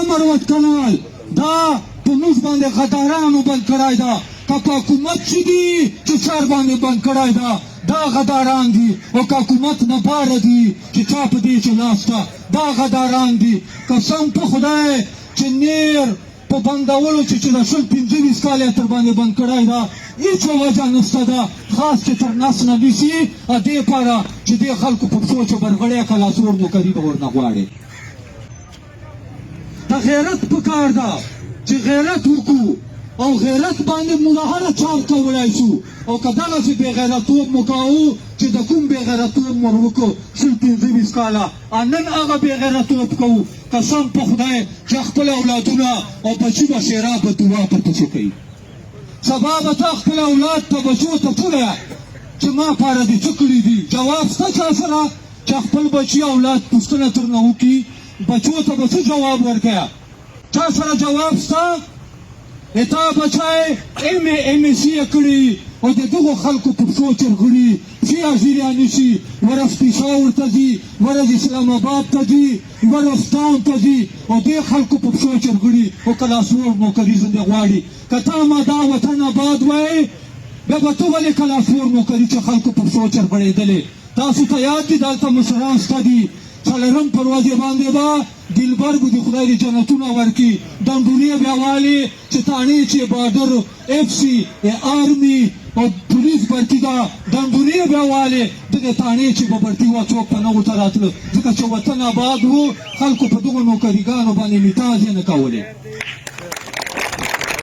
مروت کنال دا په موږ باندې غدارانو بند کړی ده که په حکومت چې دي چې سر باندې بند کړی ده دا غداران دي او که حکومت نه باره دي چې چا په دې کې لاس ده دا غداران دي قسم په خدای چې نیر په بندولو چې د شل 25 کاله یې تر باندې بند کړی ده هېڅ وجه نشته ده خاص چې تر نس نه نیسي دې پاره چې دې خلکو په پښو چې برغړی که لاسور نوکري به ورنه غواړي د غیرت پکار ده چې غیرت وکړو او غیرت باندې مو له هره چا کولی شو او که دغسې بې غیرتوب مو کوو چې د کوم بې غیرتوب مو وکړو شل 25 کاله نن هغه بې غیرتوب کوو قسم په خدای چې خپل اولادونه او بچي به ښېرا په دعا پرپسې کوي سبا به ته خپل اولاد ته بچو ته پوره چې ما پاره دې څه کړي دي جواب شته چا سره چې خپل بچي اولاد پوښتنه ترنه وکړي بچو ته به څه جواب ورکوې چا سره جواب شته تا بچای ایم سی یې کړي او د دغو خلکو په پښو چرغړي پښې اژیریانې شي ورځ پېښور ته ځي ورځ اسلام آباد ته ځي ورځ ټاون ته ځي او دې خلکو په پښو چرغړي او که لاسور نوکري ځنې غواړي که تا ما دا وطن آباد وایې بیا به ته ولې که لاسور نوکري چې خلکو په پښو چرغړېدلې تاسو ته یاد دي دلته مشران شته دي څلورم پروازې باندې به دلبرګو د خدای د جنتونه ورکړي ډنډونې بیا والي چې تاڼې چې بارډر اف سی آرمي او پولیس برتي ده ډنډونې بیا والي دغې تاڼې چې به برتي وه څوک په نه ورته راتله ځکه چې وطن آباد و خلکو په دغو نوکریګانو باندې متاز یې نه کولې